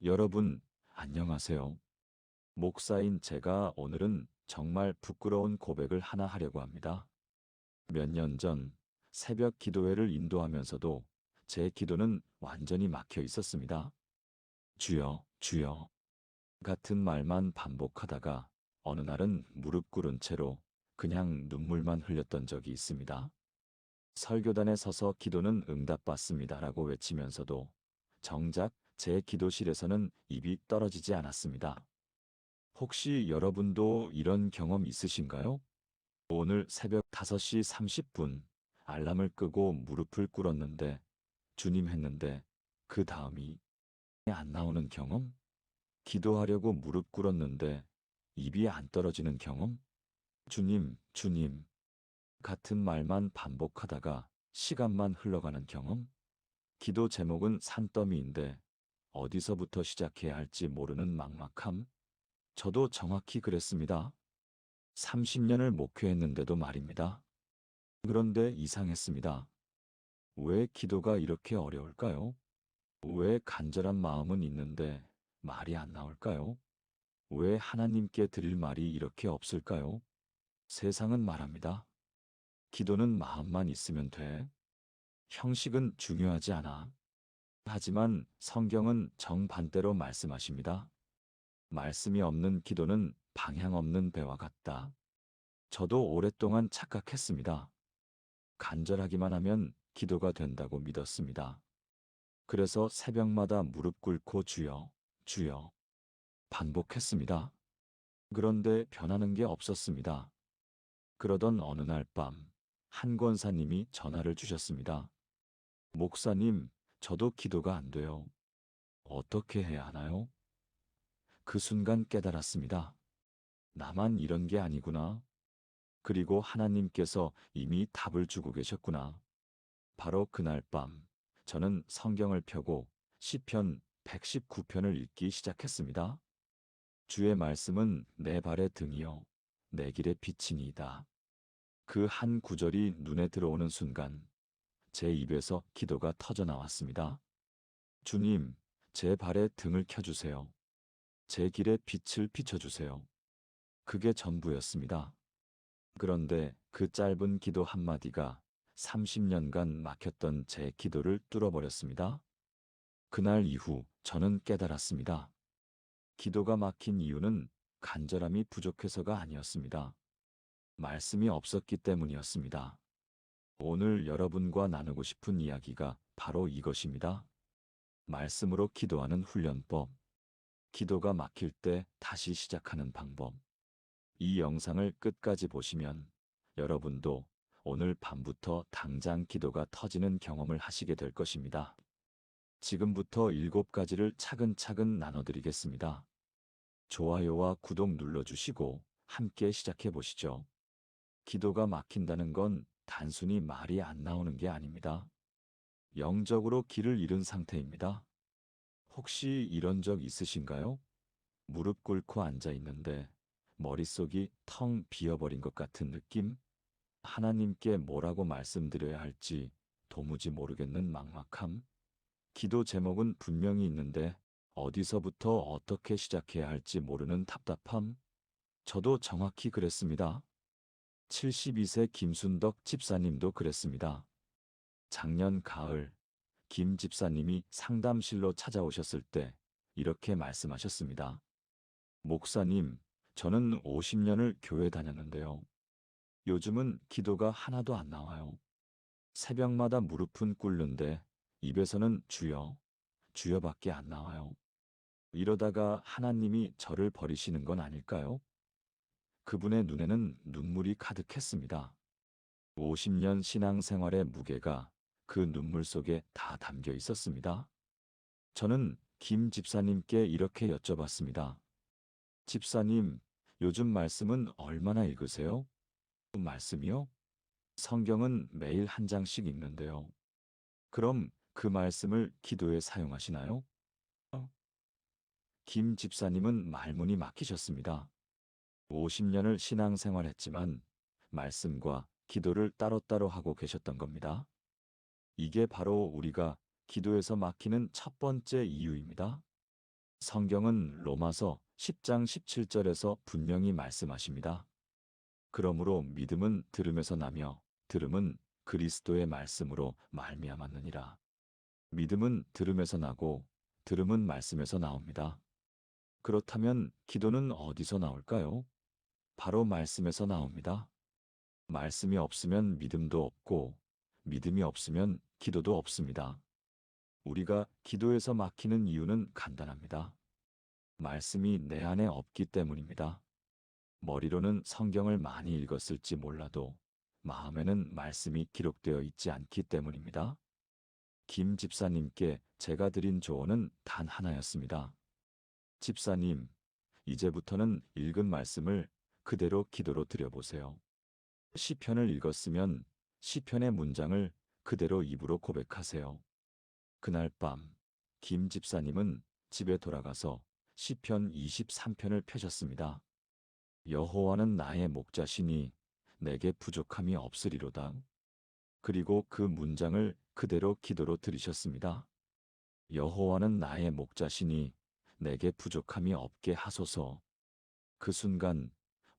여러분, 안녕하세요. 목사인 제가 오늘은 정말 부끄러운 고백을 하나 하려고 합니다. 몇 년 전 새벽 기도회를 인도하면서도 제 기도는 완전히 막혀 있었습니다. 주여, 주여. 같은 말만 반복하다가 어느 날은 무릎 꿇은 채로 그냥 눈물만 흘렸던 적이 있습니다. 설교단에 서서 기도는 응답받습니다라고 외치면서도 정작 제 기도실에서는 입이 떨어지지 않았습니다. 혹시 여러분도 이런 경험 있으신가요? 오늘 새벽 5시 30분 알람을 끄고 무릎을 꿇었는데 주님 했는데 그 다음이 안 나오는 경험? 기도하려고 무릎 꿇었는데 입이 안 떨어지는 경험? 주님, 주님 같은 말만 반복하다가 시간만 흘러가는 경험? 기도 제목은 산더미인데 어디서부터 시작해야 할지 모르는 막막함? 저도 정확히 그랬습니다. 30년을 목회했는데도 말입니다. 그런데 이상했습니다. 왜 기도가 이렇게 어려울까요? 왜 간절한 마음은 있는데 말이 안 나올까요? 왜 하나님께 드릴 말이 이렇게 없을까요? 세상은 말합니다. 기도는 마음만 있으면 돼. 형식은 중요하지 않아. 하지만 성경은 정반대로 말씀하십니다. 말씀이 없는 기도는 방향 없는 배와 같다. 저도 오랫동안 착각했습니다. 간절하기만 하면 기도가 된다고 믿었습니다. 그래서 새벽마다 무릎 꿇고 주여, 주여 반복했습니다. 그런데 변하는 게 없었습니다. 그러던 어느 날 밤, 한 권사님이 전화를 주셨습니다. 목사님, 저도 기도가 안 돼요. 어떻게 해야 하나요? 그 순간 깨달았습니다. 나만 이런 게 아니구나. 그리고 하나님께서 이미 답을 주고 계셨구나. 바로 그날 밤, 저는 성경을 펴고 시편 119편을 읽기 시작했습니다. 주의 말씀은 내 발의 등이요, 내 길의 빛이니이다. 그 한 구절이 눈에 들어오는 순간, 제 입에서 기도가 터져 나왔습니다. 주님, 제 발에 등을 켜주세요. 제 길에 빛을 비춰주세요. 그게 전부였습니다. 그런데 그 짧은 기도 한마디가 30년간 막혔던 제 기도를 뚫어버렸습니다. 그날 이후 저는 깨달았습니다. 기도가 막힌 이유는 간절함이 부족해서가 아니었습니다. 말씀이 없었기 때문이었습니다. 오늘 여러분과 나누고 싶은 이야기가 바로 이것입니다. 말씀으로 기도하는 훈련법. 기도가 막힐 때 다시 시작하는 방법. 이 영상을 끝까지 보시면 여러분도 오늘 밤부터 당장 기도가 터지는 경험을 하시게 될 것입니다. 지금부터 7가지를 차근차근 나눠드리겠습니다. 좋아요와 구독 눌러주시고 함께 시작해 보시죠. 기도가 막힌다는 건 단순히 말이 안 나오는 게 아닙니다. 영적으로 길을 잃은 상태입니다. 혹시 이런 적 있으신가요? 무릎 꿇고 앉아 있는데 머릿속이 텅 비어버린 것 같은 느낌? 하나님께 뭐라고 말씀드려야 할지 도무지 모르겠는 막막함? 기도 제목은 분명히 있는데 어디서부터 어떻게 시작해야 할지 모르는 답답함? 저도 정확히 그랬습니다. 72세 김순덕 집사님도 그랬습니다. 작년 가을, 김 집사님이 상담실로 찾아오셨을 때 이렇게 말씀하셨습니다. 목사님, 저는 50년을 교회 다녔는데요. 요즘은 기도가 하나도 안 나와요. 새벽마다 무릎은 꿇는데 입에서는 주여, 주여밖에 안 나와요. 이러다가 하나님이 저를 버리시는 건 아닐까요? 그분의 눈에는 눈물이 가득했습니다. 50년 신앙생활의 무게가 그 눈물 속에 다 담겨 있었습니다. 저는 김 집사님께 이렇게 여쭤봤습니다. 집사님, 요즘 말씀은 얼마나 읽으세요? 말씀이요? 성경은 매일 한 장씩 읽는데요. 그럼 그 말씀을 기도에 사용하시나요? 김 집사님은 말문이 막히셨습니다. 50년을 신앙생활했지만 말씀과 기도를 따로따로 하고 계셨던 겁니다. 이게 바로 우리가 기도에서 막히는 첫 번째 이유입니다. 성경은 로마서 10장 17절에서 분명히 말씀하십니다. 그러므로 믿음은 들음에서 나며 들음은 그리스도의 말씀으로 말미암았느니라. 믿음은 들음에서 나고 들음은 말씀에서 나옵니다. 그렇다면 기도는 어디서 나올까요? 바로 말씀에서 나옵니다. 말씀이 없으면 믿음도 없고 믿음이 없으면 기도도 없습니다. 우리가 기도에서 막히는 이유는 간단합니다. 말씀이 내 안에 없기 때문입니다. 머리로는 성경을 많이 읽었을지 몰라도 마음에는 말씀이 기록되어 있지 않기 때문입니다. 김 집사님께 제가 드린 조언은 단 하나였습니다. 집사님, 이제부터는 읽은 말씀을 그대로 기도로 드려보세요. 시편을 읽었으면 시편의 문장을 그대로 입으로 고백하세요. 그날 밤, 김 집사님은 집에 돌아가서 시편 23편을 펴셨습니다. 여호와는 나의 목자시니 내게 부족함이 없으리로다. 그리고 그 문장을 그대로 기도로 들으셨습니다. 여호와는 나의 목자시니 내게 부족함이 없게 하소서. 그 순간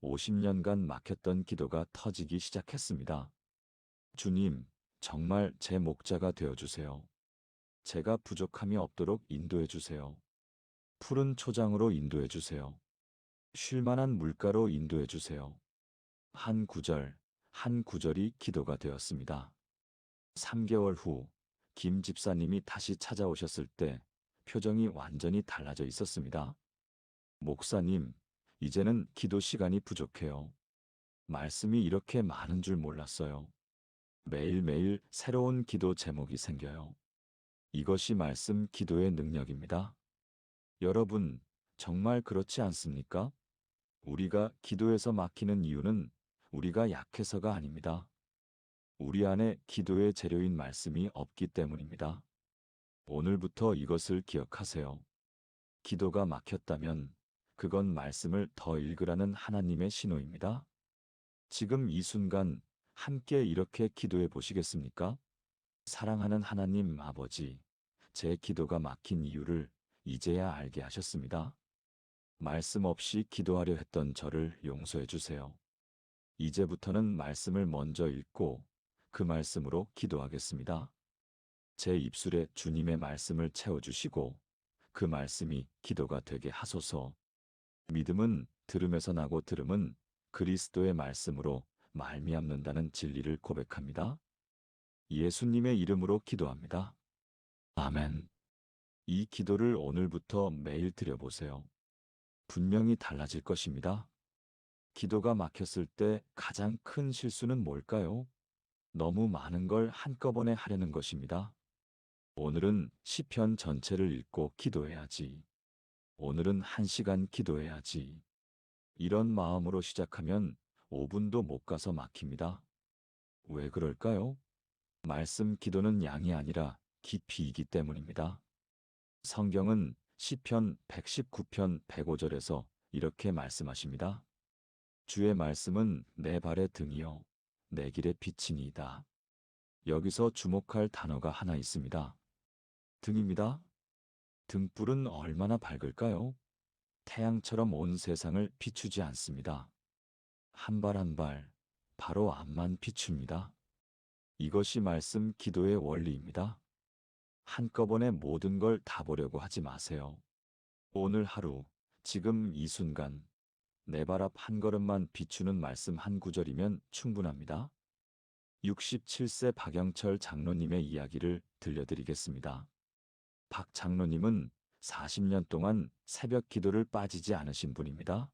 50년간 막혔던 기도가 터지기 시작했습니다. 주님, 정말 제 목자가 되어주세요. 제가 부족함이 없도록 인도해주세요. 푸른 초장으로 인도해주세요. 쉴만한 물가로 인도해주세요. 한 구절, 한 구절이 기도가 되었습니다. 3개월 후, 김 집사님이 다시 찾아오셨을 때 표정이 완전히 달라져 있었습니다. 목사님, 이제는 기도 시간이 부족해요. 말씀이 이렇게 많은 줄 몰랐어요. 매일매일 새로운 기도 제목이 생겨요. 이것이 말씀 기도의 능력입니다. 여러분, 정말 그렇지 않습니까? 우리가 기도에서 막히는 이유는 우리가 약해서가 아닙니다. 우리 안에 기도의 재료인 말씀이 없기 때문입니다. 오늘부터 이것을 기억하세요. 기도가 막혔다면 그건 말씀을 더 읽으라는 하나님의 신호입니다. 지금 이 순간 함께 이렇게 기도해 보시겠습니까? 사랑하는 하나님 아버지, 제 기도가 막힌 이유를 이제야 알게 하셨습니다. 말씀 없이 기도하려 했던 저를 용서해 주세요. 이제부터는 말씀을 먼저 읽고 그 말씀으로 기도하겠습니다. 제 입술에 주님의 말씀을 채워주시고 그 말씀이 기도가 되게 하소서. 믿음은 들음에서 나고 들음은 그리스도의 말씀으로 말미암는다는 진리를 고백합니다. 예수님의 이름으로 기도합니다. 아멘. 이 기도를 오늘부터 매일 드려보세요. 분명히 달라질 것입니다. 기도가 막혔을 때 가장 큰 실수는 뭘까요? 너무 많은 걸 한꺼번에 하려는 것입니다. 오늘은 시편 전체를 읽고 기도해야지. 오늘은 1시간 기도해야지. 이런 마음으로 시작하면 5분도 못 가서 막힙니다. 왜 그럴까요? 말씀 기도는 양이 아니라 깊이이기 때문입니다. 성경은 시편 119편 105절에서 이렇게 말씀하십니다. 주의 말씀은 내 발의 등이요 내 길의 빛이니이다. 여기서 주목할 단어가 하나 있습니다. 등입니다. 등불은 얼마나 밝을까요? 태양처럼 온 세상을 비추지 않습니다. 한 발 한 발, 바로 앞만 비춥니다. 이것이 말씀 기도의 원리입니다. 한꺼번에 모든 걸 다 보려고 하지 마세요. 오늘 하루, 지금 이 순간, 내 발 앞 한 걸음만 비추는 말씀 한 구절이면 충분합니다. 67세 박영철 장로님의 이야기를 들려드리겠습니다. 박 장로님은 40년 동안 새벽 기도를 빠지지 않으신 분입니다.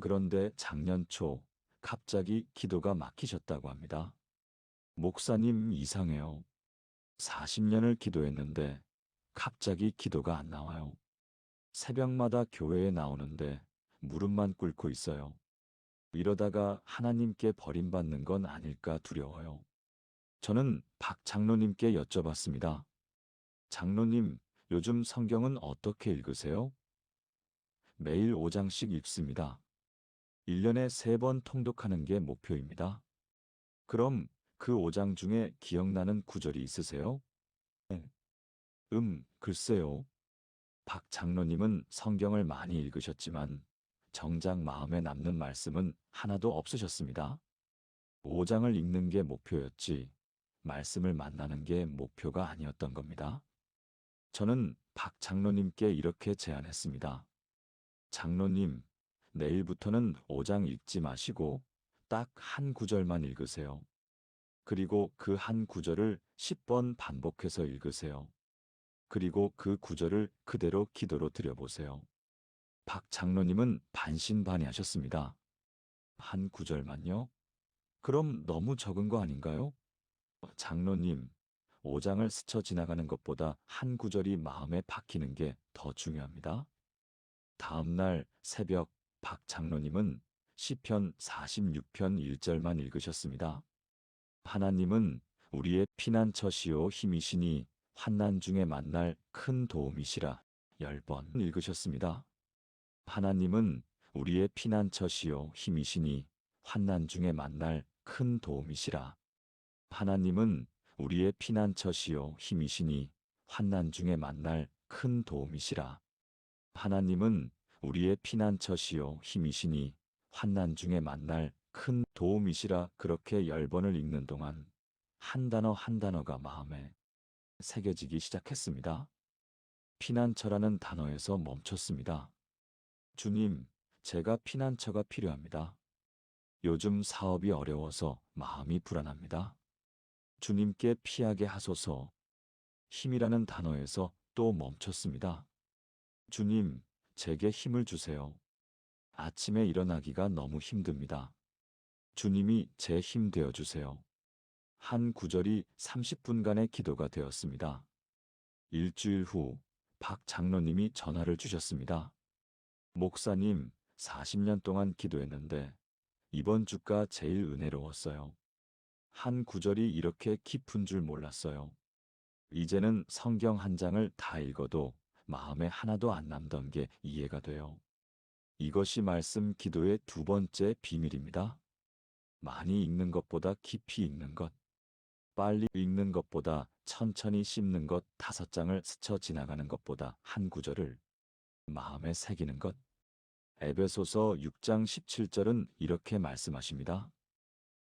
그런데 작년 초 갑자기 기도가 막히셨다고 합니다. 목사님 이상해요. 40년을 기도했는데 갑자기 기도가 안 나와요. 새벽마다 교회에 나오는데 무릎만 꿇고 있어요. 이러다가 하나님께 버림받는 건 아닐까 두려워요. 저는 박 장로님께 여쭤봤습니다. 장로님, 요즘 성경은 어떻게 읽으세요? 매일 5장씩 읽습니다. 1년에 3번 통독하는 게 목표입니다. 그럼 그 5장 중에 기억나는 구절이 있으세요? 네. 글쎄요. 박 장로님은 성경을 많이 읽으셨지만 정작 마음에 남는 말씀은 하나도 없으셨습니다. 5장을 읽는 게 목표였지, 말씀을 만나는 게 목표가 아니었던 겁니다. 저는 박 장로님께 이렇게 제안했습니다. 장로님, 내일부터는 5장 읽지 마시고 딱 한 구절만 읽으세요. 그리고 그 한 구절을 10번 반복해서 읽으세요. 그리고 그 구절을 그대로 기도로 드려보세요. 박 장로님은 반신반의하셨습니다. 한 구절만요? 그럼 너무 적은 거 아닌가요? 장로님, 5장을 스쳐 지나가는 것보다 한 구절이 마음에 박히는 게 더 중요합니다. 다음 날 새벽 박 장로님은 시편 46편 1절만 읽으셨습니다. 하나님은 우리의 피난처시요 힘이시니 환난 중에 만날 큰 도움이시라 10번 읽으셨습니다. 하나님은 우리의 피난처시요 힘이시니 환난 중에 만날 큰 도움이시라. 하나님은 우리의 피난처시요 힘이시니 환난 중에 만날 큰 도움이시라. 하나님은 우리의 피난처시요 힘이시니 환난 중에 만날 큰 도움이시라. 그렇게 10번을 읽는 동안 한 단어 한 단어가 마음에 새겨지기 시작했습니다. 피난처라는 단어에서 멈췄습니다. 주님, 제가 피난처가 필요합니다. 요즘 사업이 어려워서 마음이 불안합니다. 주님께 피하게 하소서. 힘이라는 단어에서 또 멈췄습니다. 주님, 제게 힘을 주세요. 아침에 일어나기가 너무 힘듭니다. 주님이 제 힘 되어 주세요. 한 구절이 30분간의 기도가 되었습니다. 일주일 후 박 장로님이 전화를 주셨습니다. 목사님, 40년 동안 기도했는데 이번 주가 제일 은혜로웠어요. 한 구절이 이렇게 깊은 줄 몰랐어요. 이제는 성경 한 장을 다 읽어도 마음에 하나도 안 남던 게 이해가 돼요. 이것이 말씀 기도의 두 번째 비밀입니다. 많이 읽는 것보다 깊이 읽는 것, 빨리 읽는 것보다 천천히 씹는 것, 5장을 스쳐 지나가는 것보다 한 구절을 마음에 새기는 것. 에베소서 6장 17절은 이렇게 말씀하십니다.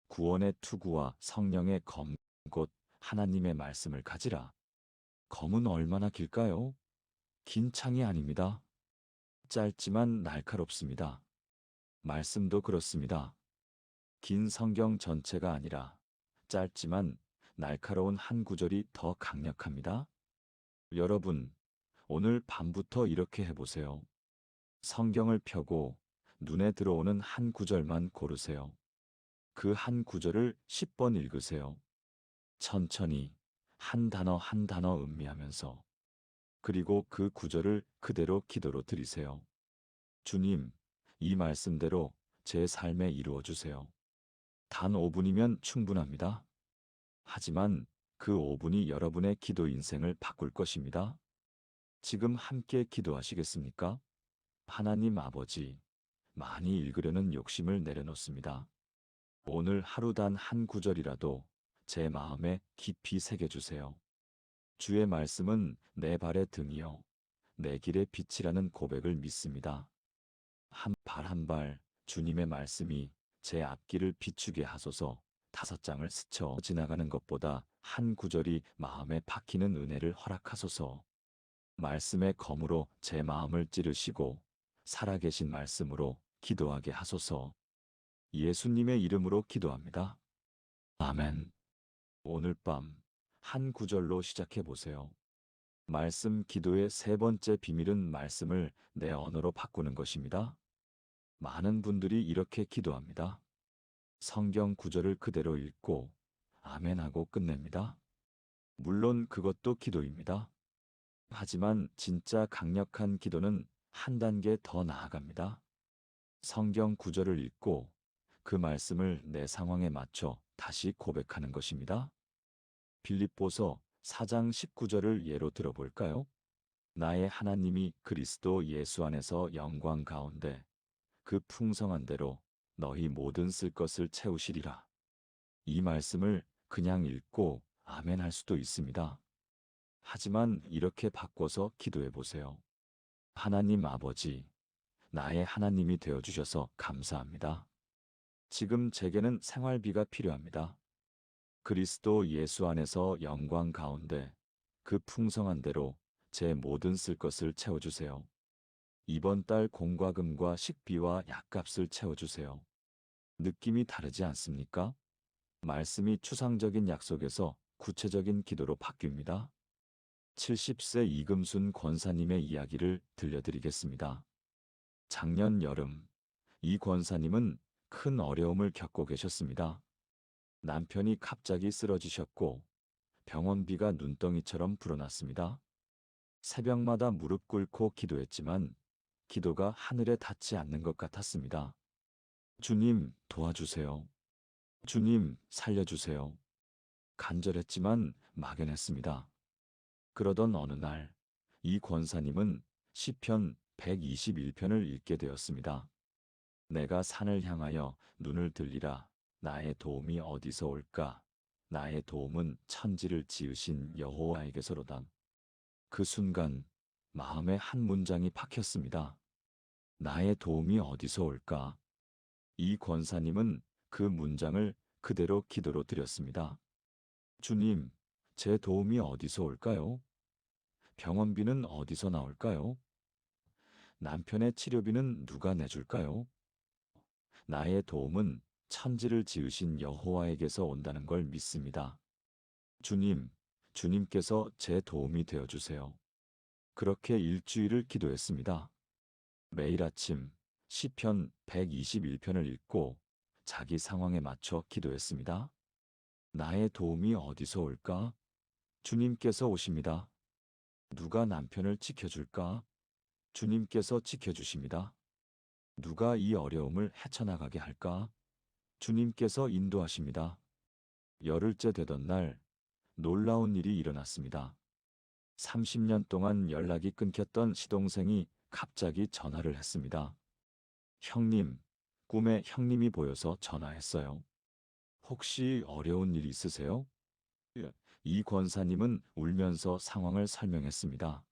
구원의 투구와 성령의 검, 곧 하나님의 말씀을 가지라. 검은 얼마나 길까요? 긴 창이 아닙니다. 짧지만 날카롭습니다. 말씀도 그렇습니다. 긴 성경 전체가 아니라 짧지만 날카로운 한 구절이 더 강력합니다. 여러분, 오늘 밤부터 이렇게 해보세요. 성경을 펴고 눈에 들어오는 한 구절만 고르세요. 그 한 구절을 10번 읽으세요. 천천히 한 단어 한 단어 음미하면서. 그리고 그 구절을 그대로 기도로 드리세요. 주님, 이 말씀대로 제 삶에 이루어 주세요. 단 5분이면 충분합니다. 하지만 그 5분이 여러분의 기도 인생을 바꿀 것입니다. 지금 함께 기도하시겠습니까? 하나님 아버지, 많이 읽으려는 욕심을 내려놓습니다. 오늘 하루 단 한 구절이라도 제 마음에 깊이 새겨주세요. 주의 말씀은 내 발의 등이요, 내 길의 빛이라는 고백을 믿습니다. 한 발 한 발 주님의 말씀이 제 앞길을 비추게 하소서. 5장을 스쳐 지나가는 것보다 한 구절이 마음에 박히는 은혜를 허락하소서. 말씀의 검으로 제 마음을 찌르시고 살아계신 말씀으로 기도하게 하소서. 예수님의 이름으로 기도합니다. 아멘. 오늘 밤 한 구절로 시작해 보세요. 말씀 기도의 세 번째 비밀은 말씀을 내 언어로 바꾸는 것입니다. 많은 분들이 이렇게 기도합니다. 성경 구절을 그대로 읽고 아멘하고 끝냅니다. 물론 그것도 기도입니다. 하지만 진짜 강력한 기도는 한 단계 더 나아갑니다. 성경 구절을 읽고 그 말씀을 내 상황에 맞춰 다시 고백하는 것입니다. 빌립보서 4장 19절을 예로 들어볼까요? 나의 하나님이 그리스도 예수 안에서 영광 가운데 그 풍성한 대로 너희 모든 쓸 것을 채우시리라. 이 말씀을 그냥 읽고 아멘 할 수도 있습니다. 하지만 이렇게 바꿔서 기도해 보세요. 하나님 아버지, 나의 하나님이 되어 주셔서 감사합니다. 지금 제게는 생활비가 필요합니다. 그리스도 예수 안에서 영광 가운데 그 풍성한 대로 제 모든 쓸 것을 채워주세요. 이번 달 공과금과 식비와 약값을 채워주세요. 느낌이 다르지 않습니까? 말씀이 추상적인 약속에서 구체적인 기도로 바뀝니다. 70세 이금순 권사님의 이야기를 들려드리겠습니다. 작년 여름, 이 권사님은 큰 어려움을 겪고 계셨습니다. 남편이 갑자기 쓰러지셨고 병원비가 눈덩이처럼 불어났습니다. 새벽마다 무릎 꿇고 기도했지만 기도가 하늘에 닿지 않는 것 같았습니다. 주님, 도와주세요. 주님, 살려주세요. 간절했지만 막연했습니다. 그러던 어느 날, 이 권사님은 시편 121편을 읽게 되었습니다. 내가 산을 향하여 눈을 들리라. 나의 도움이 어디서 올까? 나의 도움은 천지를 지으신 여호와에게서로다. 그 순간 마음에 한 문장이 박혔습니다. 나의 도움이 어디서 올까? 이 권사님은 그 문장을 그대로 기도로 드렸습니다. 주님, 제 도움이 어디서 올까요? 병원비는 어디서 나올까요? 남편의 치료비는 누가 내줄까요? 나의 도움은 천지를 지으신 여호와에게서 온다는 걸 믿습니다. 주님, 주님께서 제 도움이 되어 주세요. 그렇게 일주일을 기도했습니다. 매일 아침 시편 121편을 읽고 자기 상황에 맞춰 기도했습니다. 나의 도움이 어디서 올까? 주님께서 오십니다. 누가 남편을 지켜줄까? 주님께서 지켜주십니다. 누가 이 어려움을 헤쳐나가게 할까? 주님께서 인도하십니다. 열흘째 되던 날 놀라운 일이 일어났습니다. 30년 동안 연락이 끊겼던 시동생이 갑자기 전화를 했습니다. 형님, 꿈에 형님이 보여서 전화했어요. 혹시 어려운 일 있으세요? 예. 이 권사님은 울면서 상황을 설명했습니다.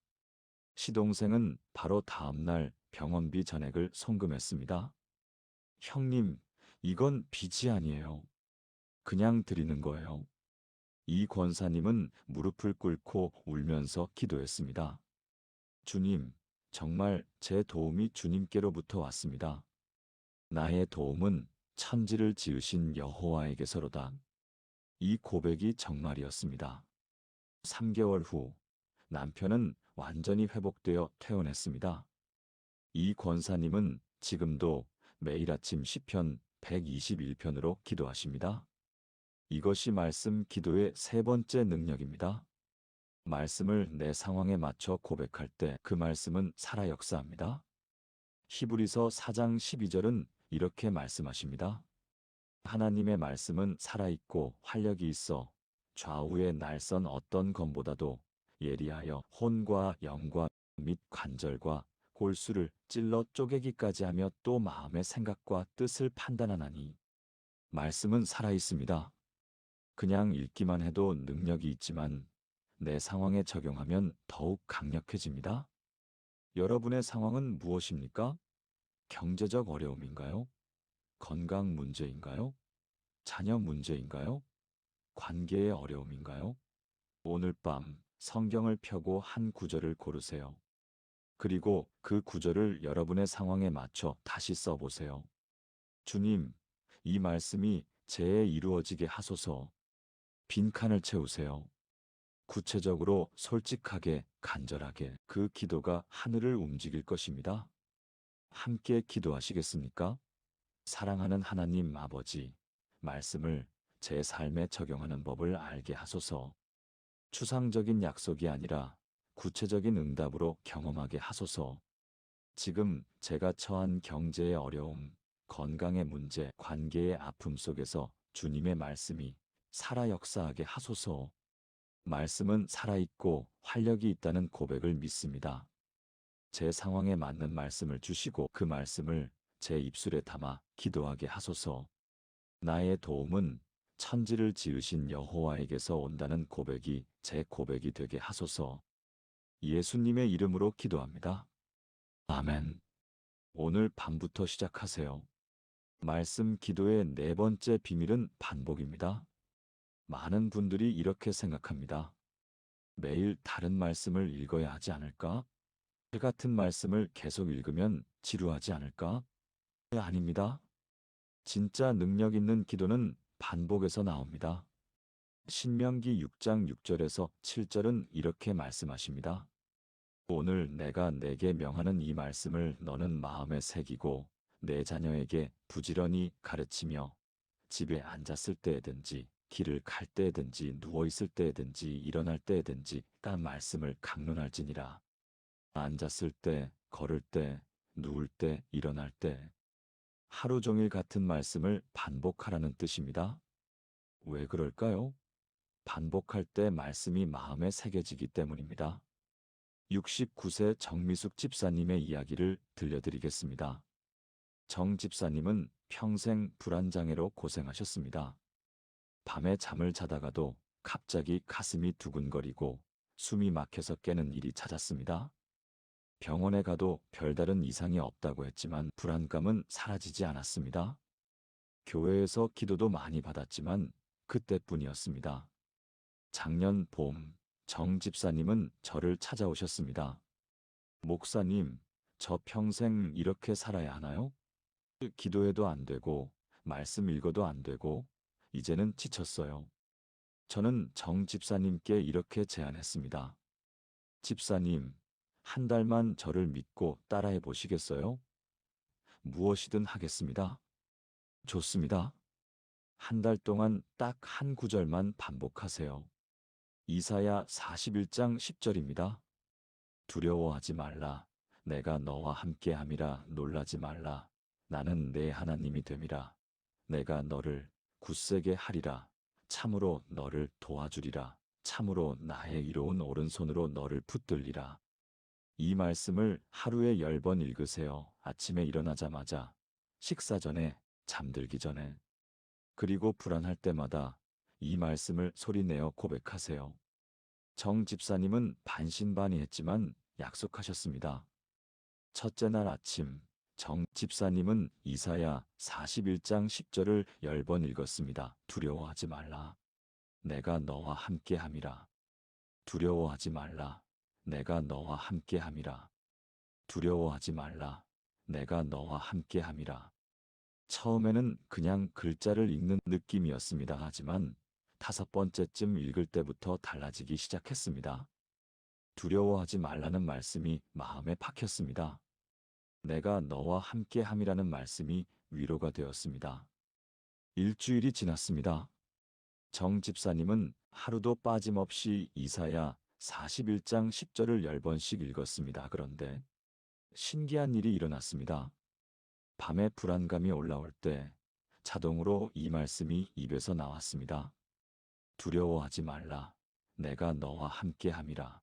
시동생은 바로 다음 날 병원비 전액을 송금했습니다. 형님, 이건 빚이 아니에요. 그냥 드리는 거예요. 이 권사님은 무릎을 꿇고 울면서 기도했습니다. 주님, 정말 제 도움이 주님께로부터 왔습니다. 나의 도움은 천지를 지으신 여호와에게서로다. 이 고백이 정말이었습니다. 3개월 후 남편은 완전히 회복되어 퇴원했습니다. 이 권사님은 지금도 매일 아침 시편 121편으로 기도하십니다. 이것이 말씀 기도의 세 번째 능력입니다. 말씀을 내 상황에 맞춰 고백할 때 그 말씀은 살아 역사합니다. 히브리서 4장 12절은 이렇게 말씀하십니다. 하나님의 말씀은 살아있고 활력이 있어 좌우의 날선 어떤 검보다도 예리하여 혼과 영과 및 관절과 골수를 찔러 쪼개기까지 하며 또 마음의 생각과 뜻을 판단하나니 말씀은 살아있습니다. 그냥 읽기만 해도 능력이 있지만 내 상황에 적용하면 더욱 강력해집니다. 여러분의 상황은 무엇입니까? 경제적 어려움인가요? 건강 문제인가요? 자녀 문제인가요? 관계의 어려움인가요? 오늘 밤 성경을 펴고 한 구절을 고르세요. 그리고 그 구절을 여러분의 상황에 맞춰 다시 써보세요. 주님, 이 말씀이 제에 이루어지게 하소서. 빈칸을 채우세요. 구체적으로 솔직하게 간절하게 그 기도가 하늘을 움직일 것입니다. 함께 기도하시겠습니까? 사랑하는 하나님 아버지, 말씀을 제 삶에 적용하는 법을 알게 하소서. 추상적인 약속이 아니라 구체적인 응답으로 경험하게 하소서. 지금 제가 처한 경제의 어려움, 건강의 문제, 관계의 아픔 속에서 주님의 말씀이 살아 역사하게 하소서. 말씀은 살아있고 활력이 있다는 고백을 믿습니다. 제 상황에 맞는 말씀을 주시고 그 말씀을 제 입술에 담아 기도하게 하소서. 나의 도움은 천지를 지으신 여호와에게서 온다는 고백이 제 고백이 되게 하소서. 예수님의 이름으로 기도합니다. 아멘. 오늘 밤부터 시작하세요. 말씀 기도의 네 번째 비밀은 반복입니다. 많은 분들이 이렇게 생각합니다. 매일 다른 말씀을 읽어야 하지 않을까? 같은 말씀을 계속 읽으면 지루하지 않을까? 아닙니다. 진짜 능력 있는 기도는 반복에서 나옵니다. 신명기 6장 6절에서 7절은 이렇게 말씀하십니다. 오늘 내가 내게 명하는 이 말씀을 너는 마음에 새기고 내 자녀에게 부지런히 가르치며 집에 앉았을 때에든지 길을 갈 때에든지 누워 있을 때에든지 일어날 때에든지 딴 말씀을 강론할지니라. 앉았을 때, 걸을 때, 누울 때, 일어날 때 하루 종일 같은 말씀을 반복하라는 뜻입니다. 왜 그럴까요? 반복할 때 말씀이 마음에 새겨지기 때문입니다. 69세 정미숙 집사님의 이야기를 들려드리겠습니다. 정 집사님은 평생 불안장애로 고생하셨습니다. 밤에 잠을 자다가도 갑자기 가슴이 두근거리고 숨이 막혀서 깨는 일이 잦았습니다. 병원에 가도 별다른 이상이 없다고 했지만 불안감은 사라지지 않았습니다. 교회에서 기도도 많이 받았지만 그때뿐이었습니다. 작년 봄, 정 집사님은 저를 찾아오셨습니다. 목사님, 저 평생 이렇게 살아야 하나요? 기도해도 안 되고, 말씀 읽어도 안 되고, 이제는 지쳤어요. 저는 정 집사님께 이렇게 제안했습니다. 집사님, 한 달만 저를 믿고 따라해 보시겠어요? 무엇이든 하겠습니다. 좋습니다. 한 달 동안 딱 한 구절만 반복하세요. 이사야 41장 10절입니다. 두려워하지 말라. 내가 너와 함께함이라. 놀라지 말라. 나는 내 하나님이 됨이라. 내가 너를 굳세게 하리라. 참으로 너를 도와주리라. 참으로 나의 이로운 오른손으로 너를 붙들리라. 이 말씀을 하루에 10번 읽으세요. 아침에 일어나자마자, 식사 전에, 잠들기 전에, 그리고 불안할 때마다 이 말씀을 소리내어 고백하세요. 정 집사님은 반신반의했지만 약속하셨습니다. 첫째 날 아침, 정 집사님은 이사야 41장 10절을 10번 읽었습니다. 두려워하지 말라. 내가 너와 함께함이라. 두려워하지 말라. 내가 너와 함께함이라. 두려워하지 말라. 내가 너와 함께함이라. 처음에는 그냥 글자를 읽는 느낌이었습니다. 하지만 5번째쯤 읽을 때부터 달라지기 시작했습니다. 두려워하지 말라는 말씀이 마음에 박혔습니다. 내가 너와 함께함이라는 말씀이 위로가 되었습니다. 일주일이 지났습니다. 정 집사님은 하루도 빠짐없이 이사야 41장 10절을 10번씩 읽었습니다. 그런데 신기한 일이 일어났습니다. 밤에 불안감이 올라올 때 자동으로 이 말씀이 입에서 나왔습니다. 두려워하지 말라. 내가 너와 함께함이라.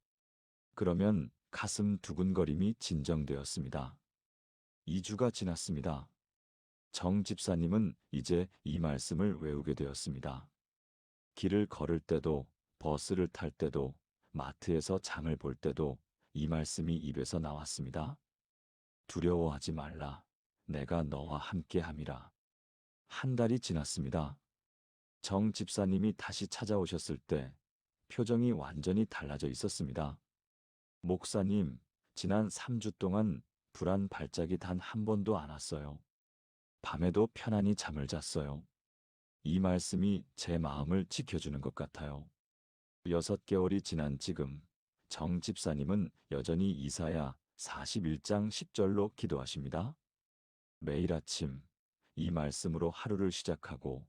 그러면 가슴 두근거림이 진정되었습니다. 2주가 지났습니다. 정 집사님은 이제 이 말씀을 외우게 되었습니다. 길을 걸을 때도, 버스를 탈 때도, 마트에서 장을 볼 때도 이 말씀이 입에서 나왔습니다. 두려워하지 말라. 내가 너와 함께함이라. 한 달이 지났습니다. 정 집사님이 다시 찾아오셨을 때 표정이 완전히 달라져 있었습니다. 목사님, 지난 3주 동안 불안 발작이 단 한 번도 안 왔어요. 밤에도 편안히 잠을 잤어요. 이 말씀이 제 마음을 지켜주는 것 같아요. 6개월이 지난 지금 정 집사님은 여전히 이사야 41장 10절로 기도하십니다. 매일 아침 이 말씀으로 하루를 시작하고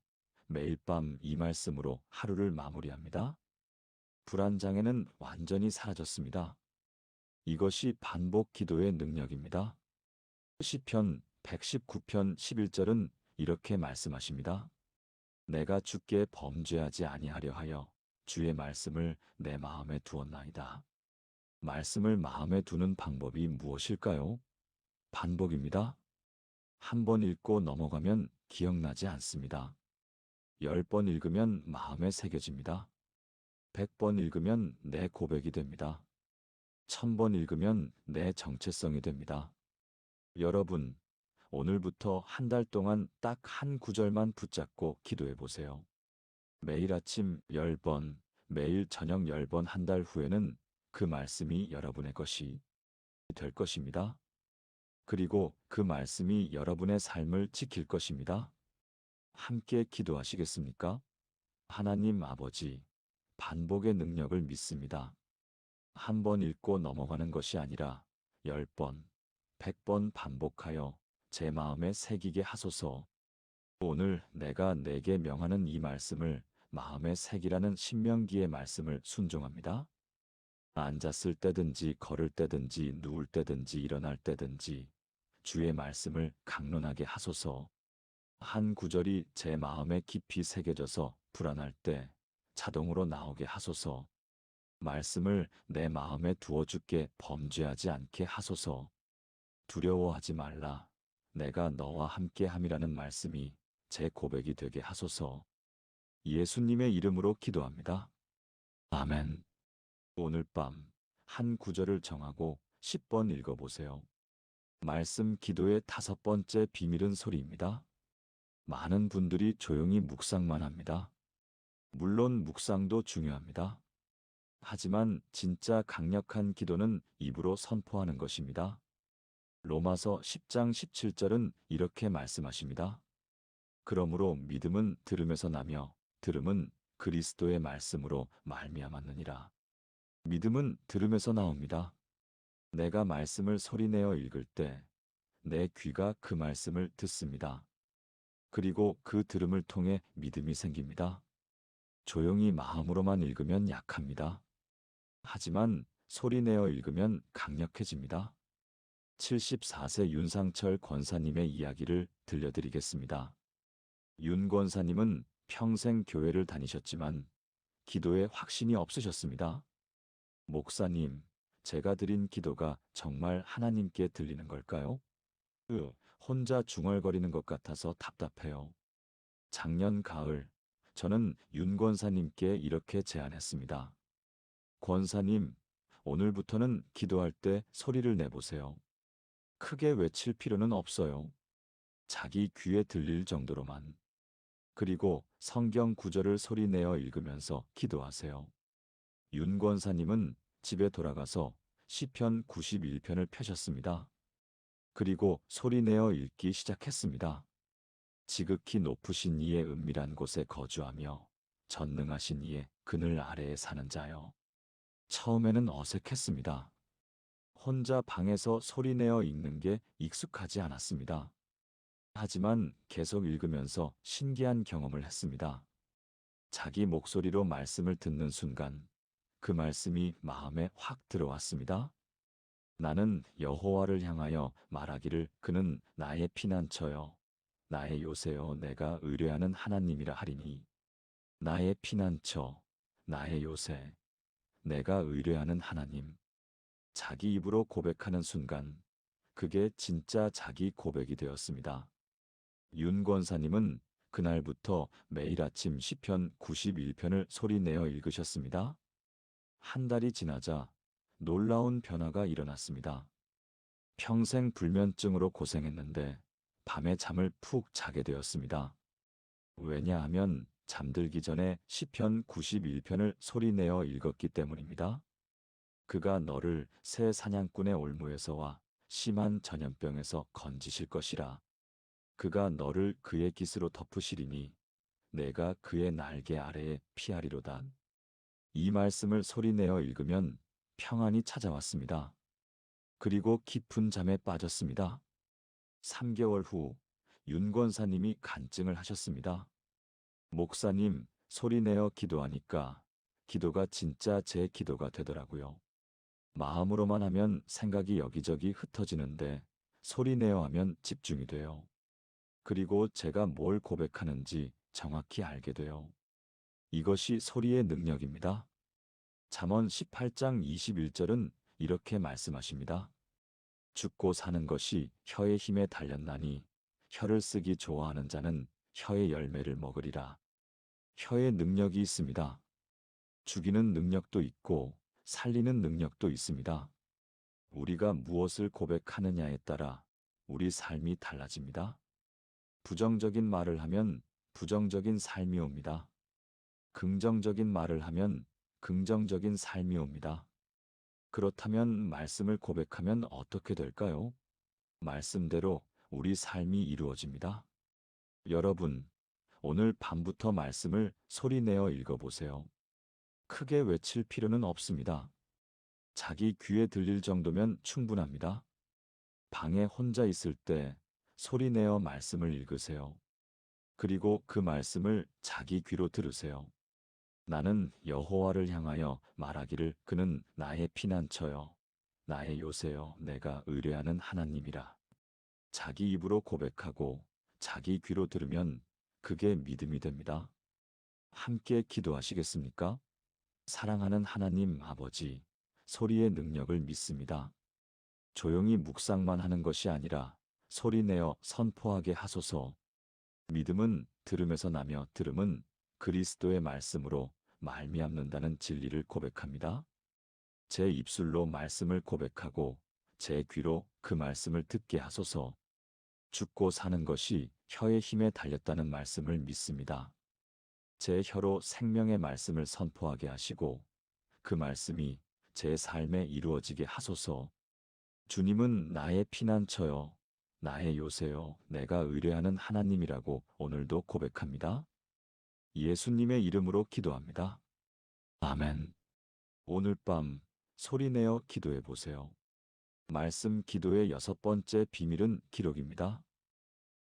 매일 밤 이 말씀으로 하루를 마무리합니다. 불안장애는 완전히 사라졌습니다. 이것이 반복 기도의 능력입니다. 시편 119편 11절은 이렇게 말씀하십니다. 내가 주께 범죄하지 아니하려 하여 주의 말씀을 내 마음에 두었나이다. 말씀을 마음에 두는 방법이 무엇일까요? 반복입니다. 한 번 읽고 넘어가면 기억나지 않습니다. 10번 읽으면 마음에 새겨집니다. 100번 읽으면 내 고백이 됩니다. 1000번 읽으면 내 정체성이 됩니다. 여러분, 오늘부터 한 달 동안 딱 한 구절만 붙잡고 기도해 보세요. 매일 아침 10번, 매일 저녁 10번 한 달 후에는 그 말씀이 여러분의 것이 될 것입니다. 그리고 그 말씀이 여러분의 삶을 지킬 것입니다. 함께 기도하시겠습니까? 하나님 아버지, 반복의 능력을 믿습니다. 한 번 읽고 넘어가는 것이 아니라 10번, 100번 반복하여 제 마음에 새기게 하소서. 오늘 내가 내게 명하는 이 말씀을 마음에 새기라는 신명기의 말씀을 순종합니다. 앉았을 때든지 걸을 때든지 누울 때든지 일어날 때든지 주의 말씀을 강론하게 하소서. 한 구절이 제 마음에 깊이 새겨져서 불안할 때 자동으로 나오게 하소서. 말씀을 내 마음에 두어 주께 범죄하지 않게 하소서. 두려워하지 말라. 내가 너와 함께함이라는 말씀이 제 고백이 되게 하소서. 예수님의 이름으로 기도합니다. 아멘. 오늘 밤 한 구절을 정하고 10번 읽어보세요. 말씀 기도의 5번째 비밀은 소리입니다. 많은 분들이 조용히 묵상만 합니다. 물론 묵상도 중요합니다. 하지만 진짜 강력한 기도는 입으로 선포하는 것입니다. 로마서 10장 17절은 이렇게 말씀하십니다. 그러므로 믿음은 들음에서 나며 들음은 그리스도의 말씀으로 말미암았느니라. 믿음은 들음에서 나옵니다. 내가 말씀을 소리내어 읽을 때 내 귀가 그 말씀을 듣습니다. 그리고 그 들음을 통해 믿음이 생깁니다. 조용히 마음으로만 읽으면 약합니다. 하지만 소리내어 읽으면 강력해집니다. 74세 윤상철 권사님의 이야기를 들려드리겠습니다. 윤 권사님은 평생 교회를 다니셨지만 기도에 확신이 없으셨습니다. 목사님, 제가 드린 기도가 정말 하나님께 들리는 걸까요? 혼자 중얼거리는 것 같아서 답답해요. 작년 가을, 저는 윤 권사님께 이렇게 제안했습니다. 권사님, 오늘부터는 기도할 때 소리를 내보세요. 크게 외칠 필요는 없어요. 자기 귀에 들릴 정도로만. 그리고 성경 구절을 소리내어 읽으면서 기도하세요. 윤 권사님은 집에 돌아가서 시편 91편을 펴셨습니다. 그리고 소리내어 읽기 시작했습니다. 지극히 높으신 이의 은밀한 곳에 거주하며 전능하신 이의 그늘 아래에 사는 자여. 처음에는 어색했습니다. 혼자 방에서 소리내어 읽는 게 익숙하지 않았습니다. 하지만 계속 읽으면서 신기한 경험을 했습니다. 자기 목소리로 말씀을 듣는 순간 그 말씀이 마음에 확 들어왔습니다. 나는 여호와를 향하여 말하기를 그는 나의 피난처여 나의 요새여 내가 의뢰하는 하나님이라 하리니 나의 피난처 나의 요새 내가 의뢰하는 하나님. 자기 입으로 고백하는 순간 그게 진짜 자기 고백이 되었습니다. 윤 권사님은 그날부터 매일 아침 시편 91편을 소리내어 읽으셨습니다. 한 달이 지나자 놀라운 변화가 일어났습니다. 평생 불면증으로 고생했는데 밤에 잠을 푹 자게 되었습니다. 왜냐하면 잠들기 전에 시편 91편을 소리내어 읽었기 때문입니다. 그가 너를 새 사냥꾼의 올무에서와 심한 전염병에서 건지실 것이라. 그가 너를 그의 깃으로 덮으시리니 내가 그의 날개 아래에 피하리로다. 이 말씀을 소리내어 읽으면 평안이 찾아왔습니다. 그리고 깊은 잠에 빠졌습니다. 3개월 후 윤 권사님이 간증을 하셨습니다. 목사님, 소리내어 기도하니까 기도가 진짜 제 기도가 되더라고요. 마음으로만 하면 생각이 여기저기 흩어지는데 소리내어 하면 집중이 돼요. 그리고 제가 뭘 고백하는지 정확히 알게 돼요. 이것이 소리의 능력입니다. 잠언 18장 21절은 이렇게 말씀하십니다. 죽고 사는 것이 혀의 힘에 달렸나니 혀를 쓰기 좋아하는 자는 혀의 열매를 먹으리라. 혀의 능력이 있습니다. 죽이는 능력도 있고 살리는 능력도 있습니다. 우리가 무엇을 고백하느냐에 따라 우리 삶이 달라집니다. 부정적인 말을 하면 부정적인 삶이 옵니다. 긍정적인 말을 하면 긍정적인 삶이 옵니다. 그렇다면 말씀을 고백하면 어떻게 될까요? 말씀대로 우리 삶이 이루어집니다. 여러분, 오늘 밤부터 말씀을 소리내어 읽어보세요. 크게 외칠 필요는 없습니다. 자기 귀에 들릴 정도면 충분합니다. 방에 혼자 있을 때 소리내어 말씀을 읽으세요. 그리고 그 말씀을 자기 귀로 들으세요. 나는 여호와를 향하여 말하기를 그는 나의 피난처요, 나의 요새요, 내가 의뢰하는 하나님이라. 자기 입으로 고백하고 자기 귀로 들으면 그게 믿음이 됩니다. 함께 기도하시겠습니까? 사랑하는 하나님 아버지, 소리의 능력을 믿습니다. 조용히 묵상만 하는 것이 아니라 소리내어 선포하게 하소서. 믿음은 들음에서 나며 들음은 그리스도의 말씀으로 말미암는다는 진리를 고백합니다. 제 입술로 말씀을 고백하고 제 귀로 그 말씀을 듣게 하소서. 죽고 사는 것이 혀의 힘에 달렸다는 말씀을 믿습니다. 제 혀로 생명의 말씀을 선포하게 하시고 그 말씀이 제 삶에 이루어지게 하소서. 주님은 나의 피난처요, 나의 요새요, 내가 의뢰하는 하나님이라고 오늘도 고백합니다. 예수님의 이름으로 기도합니다. 아멘. 오늘 밤 소리내어 기도해 보세요. 말씀 기도의 6번째 비밀은 기록입니다.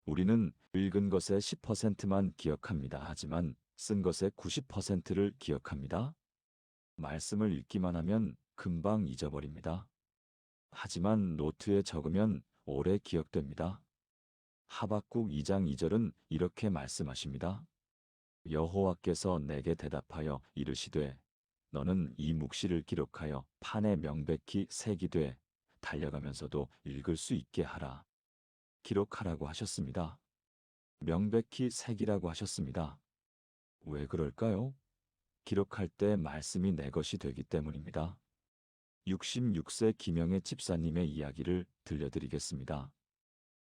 우리는 읽은 것의 10%만 기억합니다. 하지만 쓴 것의 90%를 기억합니다. 말씀을 읽기만 하면 금방 잊어버립니다. 하지만 노트에 적으면 오래 기억됩니다. 하박국 2장 2절은 이렇게 말씀하십니다. 여호와께서 내게 대답하여 이르시되 너는 이 묵시를 기록하여 판에 명백히 새기되 달려가면서도 읽을 수 있게 하라. 기록하라고 하셨습니다. 명백히 새기라고 하셨습니다. 왜 그럴까요? 기록할 때 말씀이 내 것이 되기 때문입니다. 66세 김영애 집사님의 이야기를 들려드리겠습니다.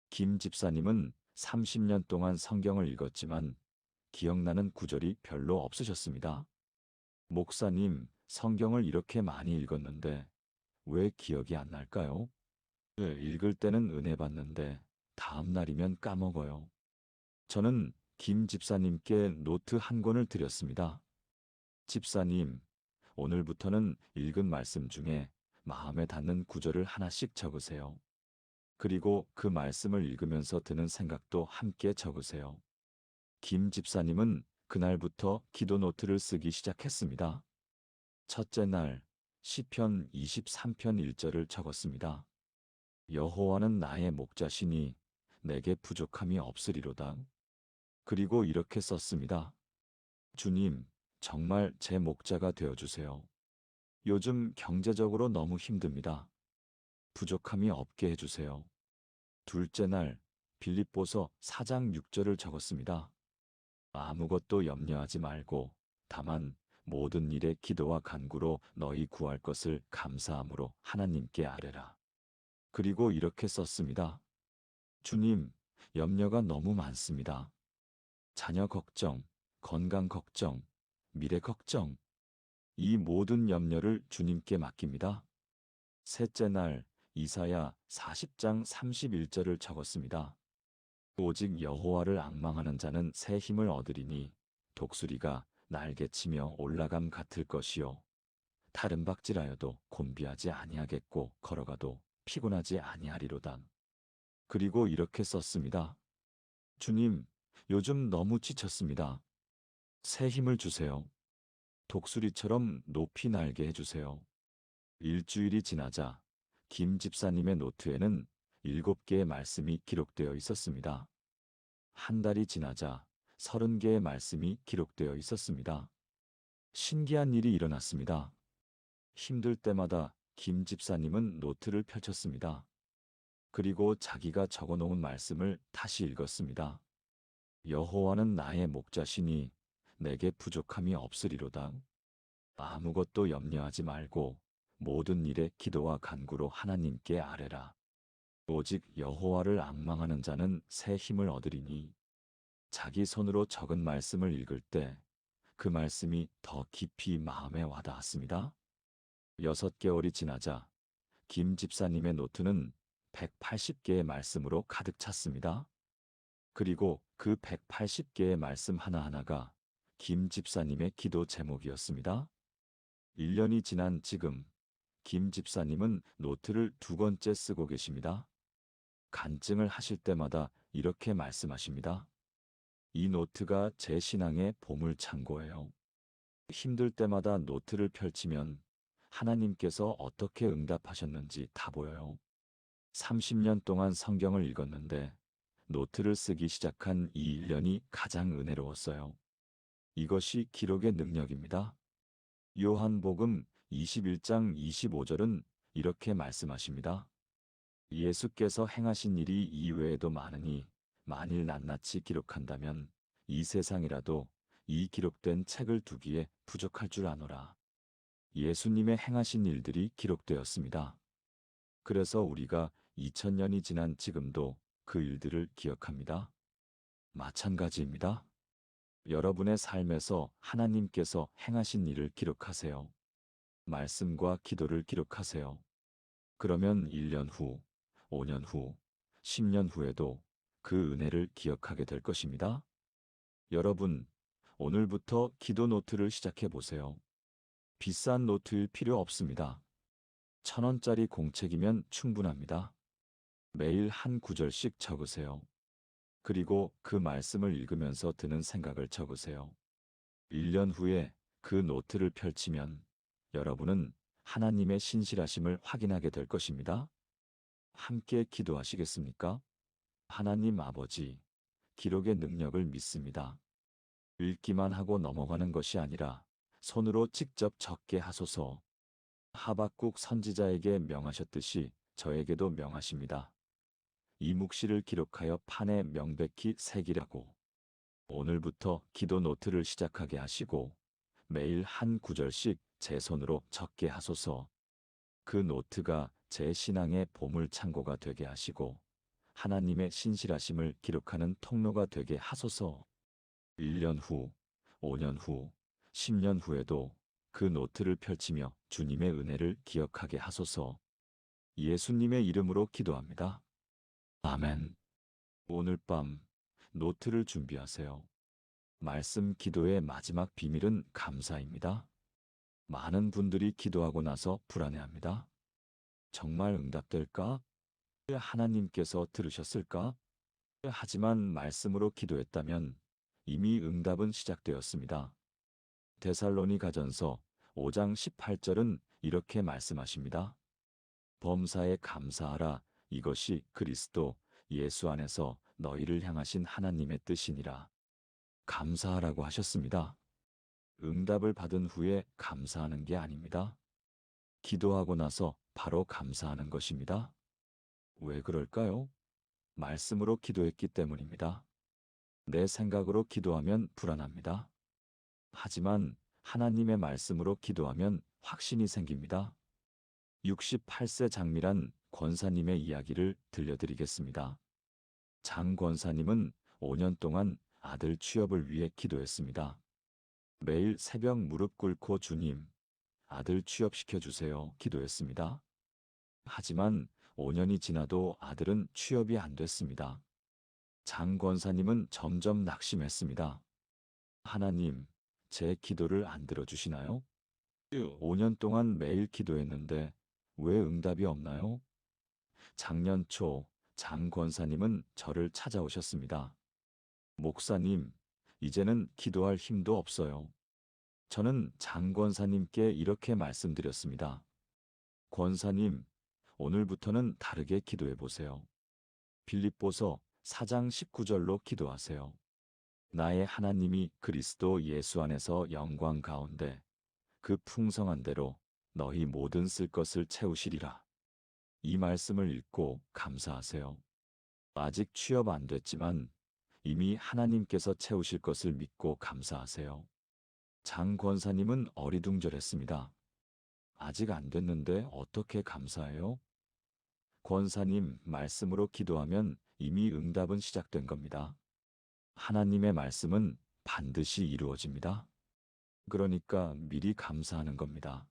김 집사님은 30년 동안 성경을 읽었지만 기억나는 구절이 별로 없으셨습니다. 목사님, 성경을 이렇게 많이 읽었는데 왜 기억이 안 날까요? 읽을 때는 은혜 받는데 다음 날이면 까먹어요. 저는 김 집사님께 노트 한 권을 드렸습니다. 집사님, 오늘부터는 읽은 말씀 중에 마음에 닿는 구절을 하나씩 적으세요. 그리고 그 말씀을 읽으면서 드는 생각도 함께 적으세요. 김 집사님은 그날부터 기도 노트를 쓰기 시작했습니다. 첫째 날, 시편 23편 1절을 적었습니다. 여호와는 나의 목자시니 내게 부족함이 없으리로다. 그리고 이렇게 썼습니다. 주님, 정말 제 목자가 되어주세요. 요즘 경제적으로 너무 힘듭니다. 부족함이 없게 해주세요. 둘째 날, 빌립보서 4장 6절을 적었습니다. 아무것도 염려하지 말고 다만 모든 일에 기도와 간구로 너희 구할 것을 감사함으로 하나님께 아뢰라. 그리고 이렇게 썼습니다. 주님, 염려가 너무 많습니다. 자녀 걱정, 건강 걱정, 미래 걱정, 이 모든 염려를 주님께 맡깁니다. 셋째 날, 이사야 40장 31절을 적었습니다. 오직 여호와를 앙망하는 자는 새 힘을 얻으리니 독수리가 날개치며 올라감 같을 것이요 다른 박질하여도 곤비하지 아니하겠고 걸어가도 피곤하지 아니하리로다. 그리고 이렇게 썼습니다. 주님, 요즘 너무 지쳤습니다. 새 힘을 주세요. 독수리처럼 높이 날게 해주세요. 일주일이 지나자 김 집사님의 노트에는 7개의 말씀이 기록되어 있었습니다. 한 달이 지나자 30개의 말씀이 기록되어 있었습니다. 신기한 일이 일어났습니다. 힘들 때마다 김 집사님은 노트를 펼쳤습니다. 그리고 자기가 적어놓은 말씀을 다시 읽었습니다. 여호와는 나의 목자시니 내게 부족함이 없으리로다. 아무것도 염려하지 말고 모든 일에 기도와 간구로 하나님께 아뢰라. 오직 여호와를 앙망하는 자는 새 힘을 얻으리니. 자기 손으로 적은 말씀을 읽을 때 그 말씀이 더 깊이 마음에 와닿았습니다. 6개월이 지나자 김 집사님의 노트는 180개의 말씀으로 가득 찼습니다. 그리고 그 180개의 말씀 하나하나가 김 집사님의 기도 제목이었습니다. 1년이 지난 지금 김 집사님은 노트를 2번째 쓰고 계십니다. 간증을 하실 때마다 이렇게 말씀하십니다. 이 노트가 제 신앙의 보물창고예요. 힘들 때마다 노트를 펼치면 하나님께서 어떻게 응답하셨는지 다 보여요. 30년 동안 성경을 읽었는데 노트를 쓰기 시작한 이 1년이 가장 은혜로웠어요. 이것이 기록의 능력입니다. 요한복음 21장 25절은 이렇게 말씀하십니다. 예수께서 행하신 일이 이외에도 많으니 만일 낱낱이 기록한다면 이 세상이라도 이 기록된 책을 두기에 부족할 줄 아노라. 예수님의 행하신 일들이 기록되었습니다. 그래서 우리가 2000년이 지난 지금도 그 일들을 기억합니다. 마찬가지입니다. 여러분의 삶에서 하나님께서 행하신 일을 기록하세요. 말씀과 기도를 기록하세요. 그러면 1년 후, 5년 후, 10년 후에도 그 은혜를 기억하게 될 것입니다. 여러분, 오늘부터 기도 노트를 시작해 보세요. 비싼 노트일 필요 없습니다. 1,000원짜리 공책이면 충분합니다. 매일 한 구절씩 적으세요. 그리고 그 말씀을 읽으면서 드는 생각을 적으세요. 1년 후에 그 노트를 펼치면 여러분은 하나님의 신실하심을 확인하게 될 것입니다. 함께 기도하시겠습니까? 하나님 아버지, 기록의 능력을 믿습니다. 읽기만 하고 넘어가는 것이 아니라 손으로 직접 적게 하소서. 하박국 선지자에게 명하셨듯이 저에게도 명하십니다. 이 묵시를 기록하여 판에 명백히 새기라고. 오늘부터 기도 노트를 시작하게 하시고 매일 한 구절씩 제 손으로 적게 하소서. 그 노트가 제 신앙의 보물 창고가 되게 하시고 하나님의 신실하심을 기록하는 통로가 되게 하소서. 1년 후, 5년 후, 10년 후에도 그 노트를 펼치며 주님의 은혜를 기억하게 하소서. 예수님의 이름으로 기도합니다. 아멘. 오늘 밤 노트를 준비하세요. 말씀 기도의 마지막 비밀은 감사입니다. 많은 분들이 기도하고 나서 불안해합니다. 정말 응답될까? 하나님께서 들으셨을까? 하지만 말씀으로 기도했다면 이미 응답은 시작되었습니다. 데살로니가전서 5장 18절은 이렇게 말씀하십니다. 범사에 감사하라. 이것이 그리스도 예수 안에서 너희를 향하신 하나님의 뜻이니라. 감사하라고 하셨습니다. 응답을 받은 후에 감사하는 게 아닙니다. 기도하고 나서 바로 감사하는 것입니다. 왜 그럴까요? 말씀으로 기도했기 때문입니다. 내 생각으로 기도하면 불안합니다. 하지만 하나님의 말씀으로 기도하면 확신이 생깁니다. 68세 장미란 권사님의 이야기를 들려드리겠습니다. 장 권사님은 5년 동안 아들 취업을 위해 기도했습니다. 매일 새벽 무릎 꿇고 주님, 아들 취업시켜 주세요 기도했습니다. 하지만 5년이 지나도 아들은 취업이 안 됐습니다. 장 권사님은 점점 낙심했습니다. 하나님, 제 기도를 안 들어주시나요? 5년 동안 매일 기도했는데 왜 응답이 없나요? 작년 초 장 권사님은 저를 찾아오셨습니다. 목사님, 이제는 기도할 힘도 없어요. 저는 장 권사님께 이렇게 말씀드렸습니다. 권사님, 오늘부터는 다르게 기도해 보세요. 빌립보서 4장 19절로 기도하세요. 나의 하나님이 그리스도 예수 안에서 영광 가운데 그 풍성한 대로 너희 모든 쓸 것을 채우시리라. 이 말씀을 읽고 감사하세요. 아직 취업 안 됐지만 이미 하나님께서 채우실 것을 믿고 감사하세요. 장 권사님은 어리둥절했습니다. 아직 안 됐는데 어떻게 감사해요? 권사님 말씀으로 기도하면 이미 응답은 시작된 겁니다. 하나님의 말씀은 반드시 이루어집니다. 그러니까 미리 감사하는 겁니다.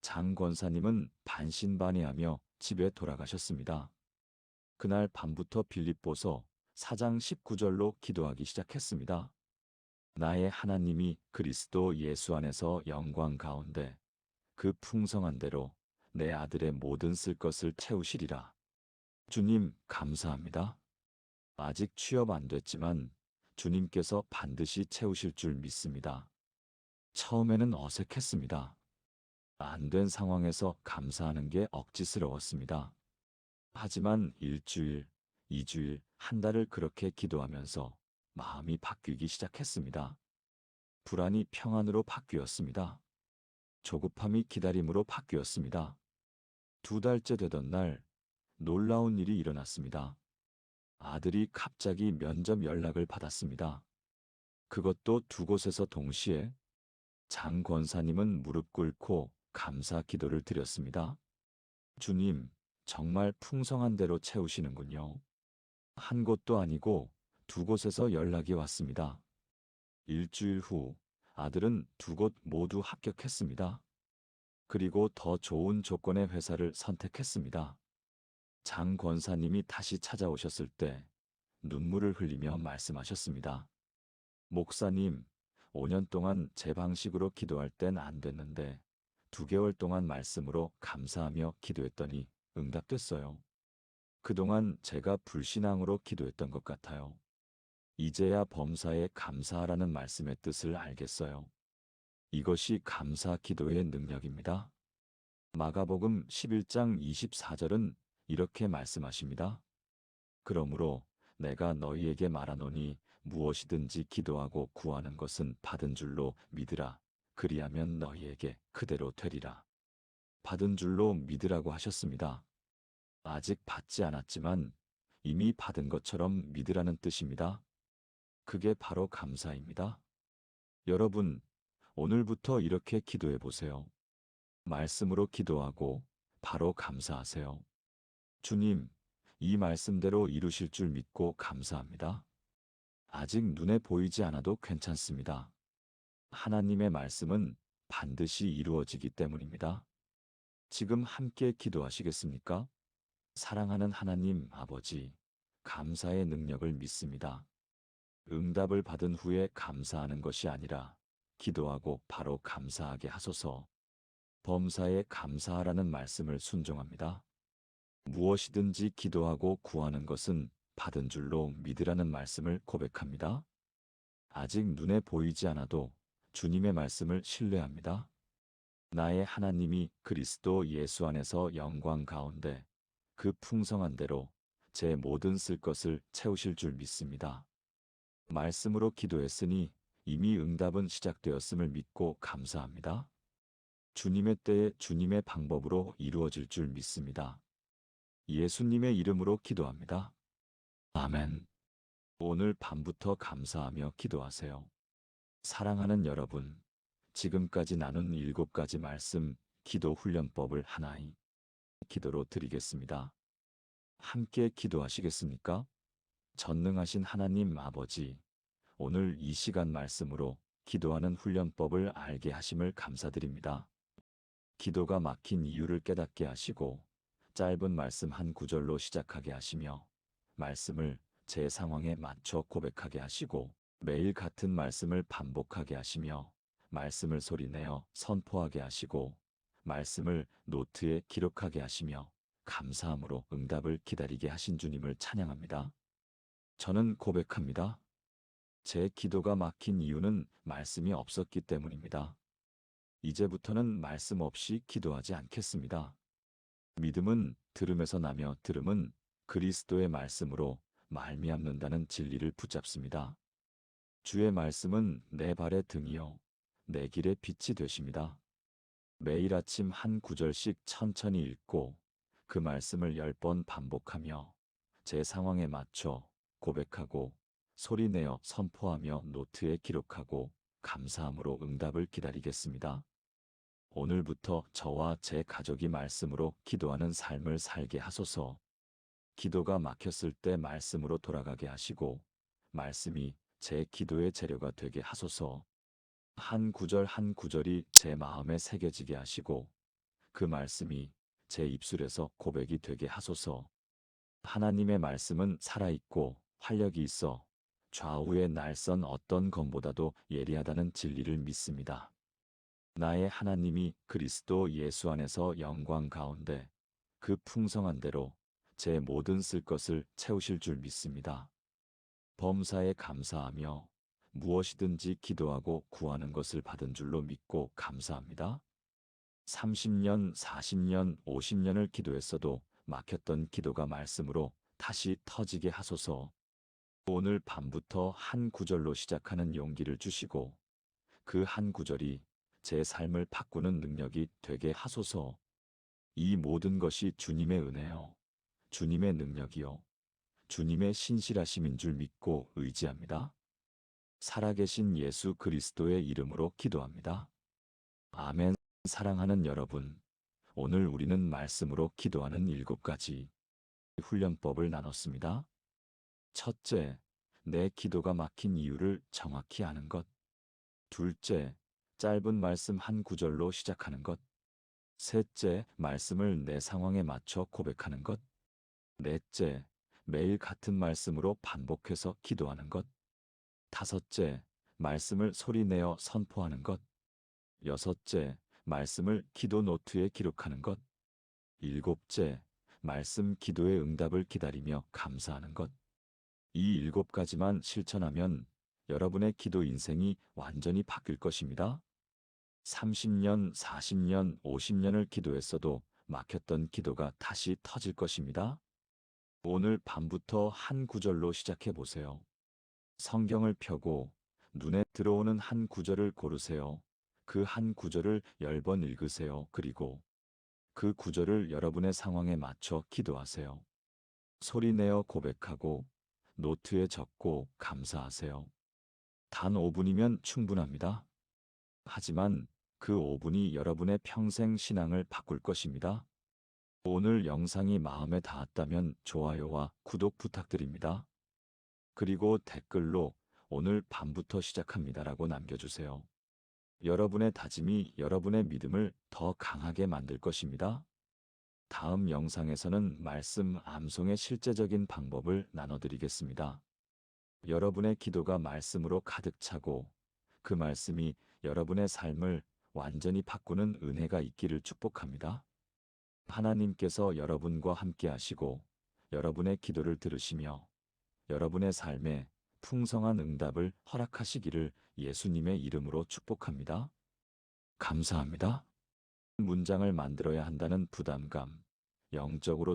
장 권사님은 반신반의하며 집에 돌아가셨습니다. 그날 밤부터 빌립보서 4장 19절로 기도하기 시작했습니다. 나의 하나님이 그리스도 예수 안에서 영광 가운데 그 풍성한 대로 내 아들의 모든 쓸 것을 채우시리라. 주님, 감사합니다. 아직 취업 안 됐지만 주님께서 반드시 채우실 줄 믿습니다. 처음에는 어색했습니다. 안 된 상황에서 감사하는 게 억지스러웠습니다. 하지만 일주일, 2주일, 한 달을 그렇게 기도하면서 마음이 바뀌기 시작했습니다. 불안이 평안으로 바뀌었습니다. 조급함이 기다림으로 바뀌었습니다. 2달째 되던 날 놀라운 일이 일어났습니다. 아들이 갑자기 면접 연락을 받았습니다. 그것도 2곳에서 동시에. 장 권사님은 무릎 꿇고 감사 기도를 드렸습니다. 주님, 정말 풍성한 대로 채우시는군요. 한 곳도 아니고 2곳에서 연락이 왔습니다. 일주일 후 아들은 2곳 모두 합격했습니다. 그리고 더 좋은 조건의 회사를 선택했습니다. 장 권사님이 다시 찾아오셨을 때 눈물을 흘리며 말씀하셨습니다. 목사님, 5년 동안 제 방식으로 기도할 땐 안 됐는데 2개월 동안 말씀으로 감사하며 기도했더니 응답됐어요. 그동안 제가 불신앙으로 기도했던 것 같아요. 이제야 범사에 감사하라는 말씀의 뜻을 알겠어요. 이것이 감사 기도의 능력입니다. 마가복음 11장 24절은 이렇게 말씀하십니다. 그러므로 내가 너희에게 말하노니 무엇이든지 기도하고 구하는 것은 받은 줄로 믿으라. 그리하면 너희에게 그대로 되리라. 받은 줄로 믿으라고 하셨습니다. 아직 받지 않았지만 이미 받은 것처럼 믿으라는 뜻입니다. 그게 바로 감사입니다. 여러분, 오늘부터 이렇게 기도해 보세요. 말씀으로 기도하고 바로 감사하세요. 주님, 이 말씀대로 이루실 줄 믿고 감사합니다. 아직 눈에 보이지 않아도 괜찮습니다. 하나님의 말씀은 반드시 이루어지기 때문입니다. 지금 함께 기도하시겠습니까? 사랑하는 하나님 아버지, 감사의 능력을 믿습니다. 응답을 받은 후에 감사하는 것이 아니라 기도하고 바로 감사하게 하소서. 범사에 감사하라는 말씀을 순종합니다. 무엇이든지 기도하고 구하는 것은 받은 줄로 믿으라는 말씀을 고백합니다. 아직 눈에 보이지 않아도 주님의 말씀을 신뢰합니다. 나의 하나님이 그리스도 예수 안에서 영광 가운데 그 풍성한 대로 제 모든 쓸 것을 채우실 줄 믿습니다. 말씀으로 기도했으니 이미 응답은 시작되었음을 믿고 감사합니다. 주님의 때에 주님의 방법으로 이루어질 줄 믿습니다. 예수님의 이름으로 기도합니다. 아멘. 오늘 밤부터 감사하며 기도하세요. 사랑하는 여러분, 지금까지 나눈 7가지 말씀 기도 훈련법을 하나의 기도로 드리겠습니다. 함께 기도하시겠습니까? 전능하신 하나님 아버지, 오늘 이 시간 말씀으로 기도하는 훈련법을 알게 하심을 감사드립니다. 기도가 막힌 이유를 깨닫게 하시고 짧은 말씀 한 구절로 시작하게 하시며 말씀을 제 상황에 맞춰 고백하게 하시고 매일 같은 말씀을 반복하게 하시며 말씀을 소리내어 선포하게 하시고 말씀을 노트에 기록하게 하시며 감사함으로 응답을 기다리게 하신 주님을 찬양합니다. 저는 고백합니다. 제 기도가 막힌 이유는 말씀이 없었기 때문입니다. 이제부터는 말씀 없이 기도하지 않겠습니다. 믿음은 들음에서 나며 들음은 그리스도의 말씀으로 말미암는다는 진리를 붙잡습니다. 주의 말씀은 내 발의 등이요 내 길의 빛이 되십니다. 매일 아침 한 구절씩 천천히 읽고 그 말씀을 10번 반복하며 제 상황에 맞춰 고백하고 소리내어 선포하며 노트에 기록하고 감사함으로 응답을 기다리겠습니다. 오늘부터 저와 제 가족이 말씀으로 기도하는 삶을 살게 하소서. 기도가 막혔을 때 말씀으로 돌아가게 하시고 말씀이 제 기도의 재료가 되게 하소서. 한 구절 한 구절이 제 마음에 새겨지게 하시고 그 말씀이 제 입술에서 고백이 되게 하소서. 하나님의 말씀은 살아있고 활력이 있어 좌우의 날선 어떤 검보다도 예리하다는 진리를 믿습니다. 나의 하나님이 그리스도 예수 안에서 영광 가운데 그 풍성한 대로 제 모든 쓸 것을 채우실 줄 믿습니다. 범사에 감사하며 무엇이든지 기도하고 구하는 것을 받은 줄로 믿고 감사합니다. 30년, 40년, 50년을 기도했어도 막혔던 기도가 말씀으로 다시 터지게 하소서. 오늘 밤부터 한 구절로 시작하는 용기를 주시고 그 한 구절이 제 삶을 바꾸는 능력이 되게 하소서. 이 모든 것이 주님의 은혜요, 주님의 능력이요, 주님의 신실하심인 줄 믿고 의지합니다. 살아계신 예수 그리스도의 이름으로 기도합니다. 아멘. 사랑하는 여러분, 오늘 우리는 말씀으로 기도하는 7가지 훈련법을 나눴습니다. 첫째, 내 기도가 막힌 이유를 정확히 아는 것. 둘째, 짧은 말씀 한 구절로 시작하는 것. 셋째, 말씀을 내 상황에 맞춰 고백하는 것. 넷째, 매일 같은 말씀으로 반복해서 기도하는 것. 다섯째, 말씀을 소리내어 선포하는 것. 여섯째, 말씀을 기도 노트에 기록하는 것. 일곱째, 말씀 기도의 응답을 기다리며 감사하는 것. 이 7가지만 실천하면 여러분의 기도 인생이 완전히 바뀔 것입니다. 30년, 40년, 50년을 기도했어도 막혔던 기도가 다시 터질 것입니다. 오늘 밤부터 한 구절로 시작해 보세요. 성경을 펴고 눈에 들어오는 한 구절을 고르세요. 그 한 구절을 10번 읽으세요. 그리고 그 구절을 여러분의 상황에 맞춰 기도하세요. 소리내어 고백하고 노트에 적고 감사하세요. 단 5분이면 충분합니다. 하지만 그 5분이 여러분의 평생 신앙을 바꿀 것입니다. 오늘 영상이 마음에 닿았다면 좋아요와 구독 부탁드립니다. 그리고 댓글로 오늘 밤부터 시작합니다라고 남겨주세요. 여러분의 다짐이 여러분의 믿음을 더 강하게 만들 것입니다. 다음 영상에서는 말씀 암송의 실제적인 방법을 나눠드리겠습니다. 여러분의 기도가 말씀으로 가득 차고 그 말씀이 여러분의 삶을 완전히 바꾸는 은혜가 있기를 축복합니다. 하나님께서 여러분과 함께 하시고 여러분의 기도를 들으시며 여러분의 삶에 풍성한 응답을 허락하시기를 예수님의 이름으로 축복합니다. 감사합니다. 문장을 만들어야 한다는 부담감, 영적으로